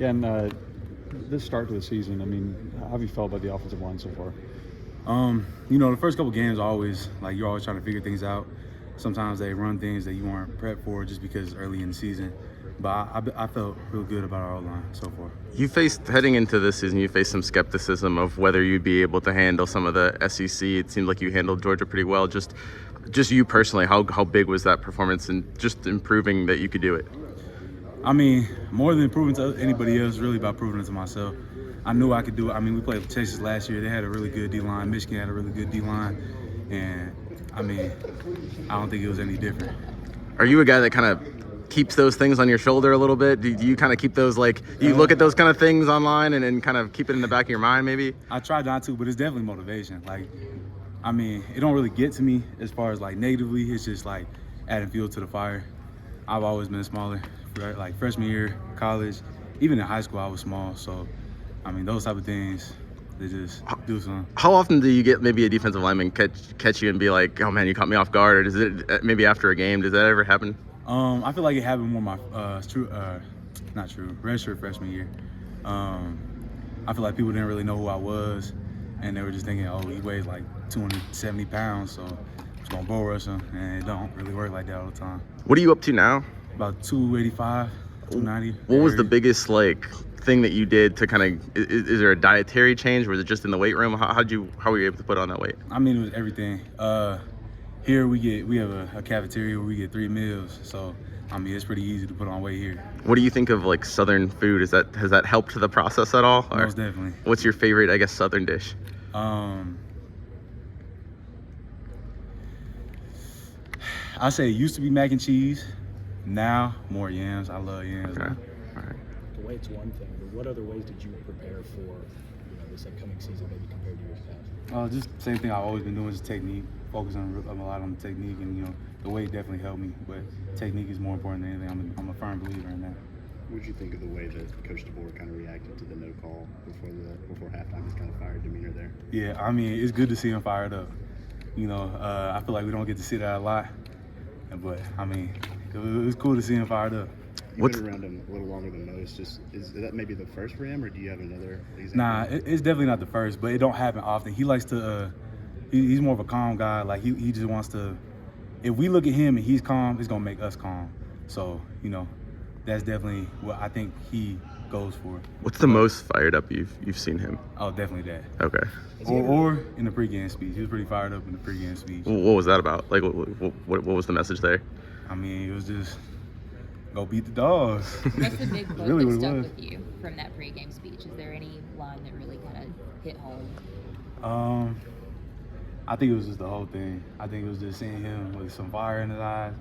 Yeah, and this start to the season, I mean, how have you felt about the offensive line so far? The first couple games always like you're always trying to figure things out. Sometimes they run things that you weren't prepped for just because it's early in the season. But I felt real good about our line so far. Heading into this season, you faced some skepticism of whether you'd be able to handle some of the SEC. It seemed like you handled Georgia pretty well. Just you personally, how big was that performance and just improving that you could do it? I mean, more than proving to anybody else, really about proving it to myself. I knew I could do it. I mean, we played with Texas last year. They had a really good D-line. Michigan had a really good D-line. And, I mean, I don't think it was any different. Are you a guy that kind of keeps those things on your shoulder a little bit? Do you kind of keep those, like, you look at those kind of things online and kind of keep it in the back of your mind maybe? I try not to, but it's definitely motivation. Like, I mean, it don't really get to me as far as, like, negatively. It's just, like, adding fuel to the fire. I've always been smaller. Right? Like freshman year, college, even in high school, I was small. So, I mean, those type of things, they just do something. How often do you get maybe a defensive lineman catch you and be like, "Oh man, you caught me off guard"? Or does it maybe after a game? Does that ever happen? I feel like it happened more my redshirt freshman year. I feel like people didn't really know who I was, and they were just thinking, "Oh, he weighs like 270 pounds, so it's gonna bull rush him," and it don't really work like that all the time. What are you up to now? About 285, 290. What was the biggest thing that you did to kind of? Is there a dietary change? Was it just in the weight room? How were you able to put on that weight? I mean, it was everything. Here we have a cafeteria where we get 3 meals, so I mean it's pretty easy to put on weight here. What do you think of like Southern food? Has that helped the process at all? Most definitely. What's your favorite, I guess, Southern dish? I say it used to be mac and cheese. Now more yams. I love yams. Okay. All right. The weight's one thing, but what other ways did you prepare for this upcoming season, maybe compared to years past? Just same thing I've always been doing is technique. Focus on a lot on the technique, and the weight definitely helped me, but technique is more important than anything. I'm a firm believer in that. What did you think of the way that Coach DeBoer kind of reacted to the no call before halftime? His kind of fired demeanor there. Yeah, I mean it's good to see him fired up. I feel like we don't get to see that a lot, but I mean it was cool to see him fired up. You've been around him a little longer than most. Is that maybe the first for him, or do you have another example? Nah, it's definitely not the first, but it don't happen often. He likes to. He's more of a calm guy. Like he just wants to. If we look at him and he's calm, it's gonna make us calm. So that's definitely what I think he goes for. What's the most fired up you've seen him? Oh, definitely that. Okay. Or in the pregame speech, he was pretty fired up in the pregame speech. What was that about? Like, what was the message there? I mean, it was just go beat the dogs. What's the big quote Really that what it stuck was. with you from that pregame speech? Is there any line that really kind of hit home? I think it was just the whole thing. I think it was just seeing him with some fire in his eyes,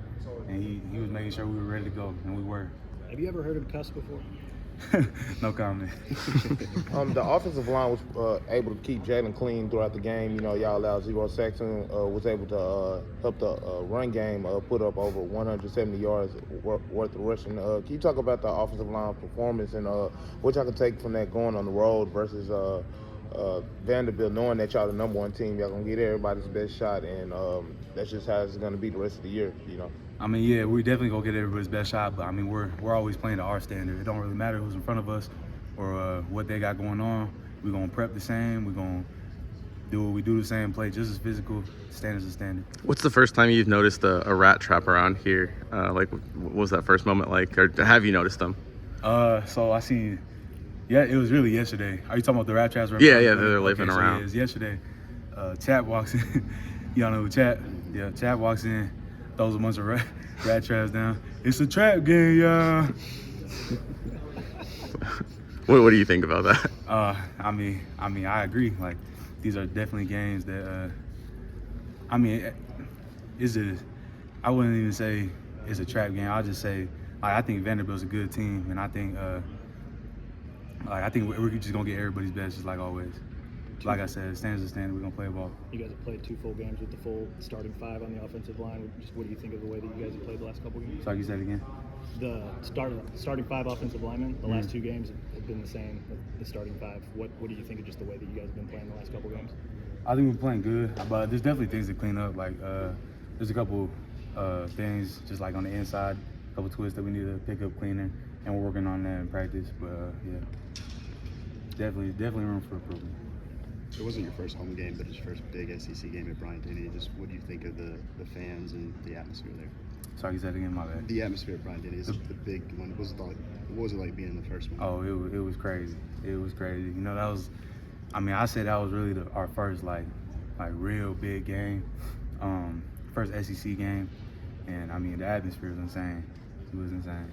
and he was making sure we were ready to go, and we were. Have you ever heard him cuss before? No comment. The offensive line was able to keep Jalen clean throughout the game. Y'all allowed 0 sacks and was able to help the run game put up over 170 yards worth of rushing. Can you talk about the offensive line performance and what y'all can take from that going on the road versus Vanderbilt, knowing that y'all the number 1 team, y'all gonna get everybody's best shot, and that's just how it's gonna be the rest of the year. I mean, yeah, we definitely gonna get everybody's best shot, but I mean, we're always playing to our standard. It don't really matter who's in front of us or what they got going on. We're gonna prep the same. We're gonna do what we do the same, play just as physical. Standards a standard. What's the first time you've noticed a rat trap around here? What was that first moment like, or have you noticed them? So I seen. Yeah, it was really yesterday. Are you talking about the rat traps? Yeah, they're living around. Yeah, it was yesterday. Chat walks in. Y'all know who Chat? Yeah, Chat walks in, throws a bunch of rat traps down. It's a trap game, y'all. What do you think about that? I mean, I agree. Like, these are definitely games that. I mean, I wouldn't even say it's a trap game. I'll just say, I think Vanderbilt's a good team, and I think we're just gonna get everybody's best, just like always. Like I said, stands a standard. We're gonna play ball. You guys have played 2 full games with the full starting 5 on the offensive line. Just what do you think of the way that you guys have played the last couple games? Sorry, you said it again. The starting 5 offensive linemen, the last 2 games have been the same. The starting 5. What do you think of just the way that you guys have been playing the last couple games? I think we're playing good, but there's definitely things to clean up. Like there's a couple things just like on the inside, a couple twists that we need to pick up cleaner. and we're working on that in practice. But yeah, definitely room for improvement. It wasn't your first home game, but it's your first big SEC game at Bryant-Denny. Just what do you think of the fans and the atmosphere there? Sorry, you said it again, my bad. The atmosphere at Bryant-Denny is the big one. What was it like being in the first one? Oh, it was crazy. It was crazy. You know, that was, I mean, I said that was really our first like real big game, first SEC game, and I mean the atmosphere was insane. It was insane.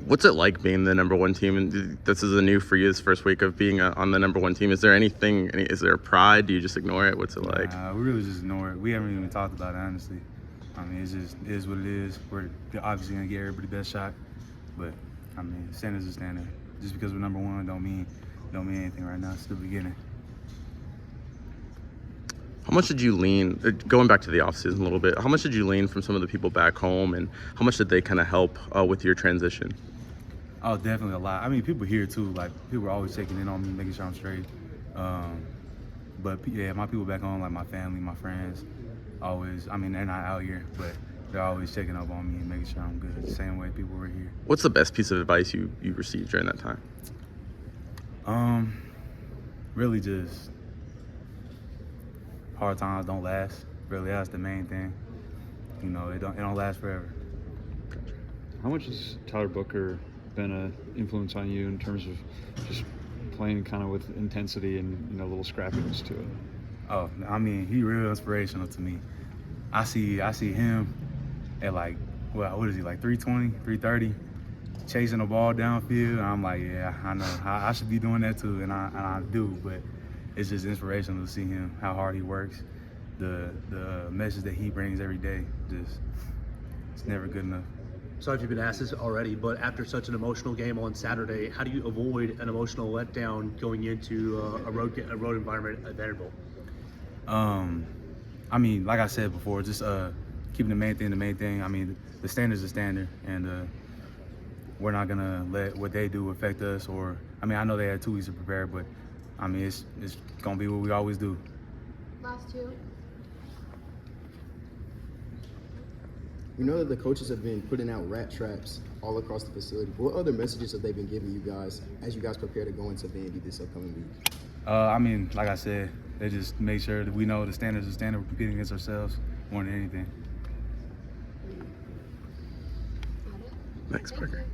What's it like being the number one team? And this is a new for you, this first week of being on the number one team. Is there is there pride? Do you just ignore it? What's it like? We really just ignore it. We haven't even talked about it, honestly. I mean, it is what it is. We're obviously gonna get everybody the best shot, but I mean, standards are standard. Just because we're number one don't mean anything right now. It's the beginning. How much did you lean, going back to the offseason a little bit, how much did you lean from some of the people back home, and how much did they kind of help with your transition? Oh, definitely a lot. I mean, people here too, like people are always checking in on me, making sure I'm straight. But yeah, my people back home, like my family, my friends, always, I mean, they're not out here, but they're always checking up on me and making sure I'm good, the same way people were here. What's the best piece of advice you received during that time? Really just hard times don't last. Really, that's the main thing. You know, it don't last forever. How much has Tyler Booker been an influence on you in terms of just playing kind of with intensity and a little scrappiness to it? Oh, I mean, he real inspirational to me. I see him at like, what is he, like 320, 330, chasing the ball downfield. And I'm like, yeah, I know. I should be doing that too, and I do. But it's just inspirational to see him, how hard he works, the message that he brings every day. It's never good enough. Sorry if you've been asked this already, but after such an emotional game on Saturday, how do you avoid an emotional letdown going into a road environment at Vanderbilt? I mean, like I said before, just keeping the main thing. I mean, the standard's a standard, and we're not gonna let what they do affect us. Or, I mean, I know they had 2 weeks to prepare, but I mean, it's gonna be what we always do. Last two. We know that the coaches have been putting out rat traps all across the facility. What other messages have they been giving you guys as you guys prepare to go into Vandy this upcoming week? I mean, like I said, they just make sure that we know the standards are standard. We're competing against ourselves more than anything. Thanks, Parker.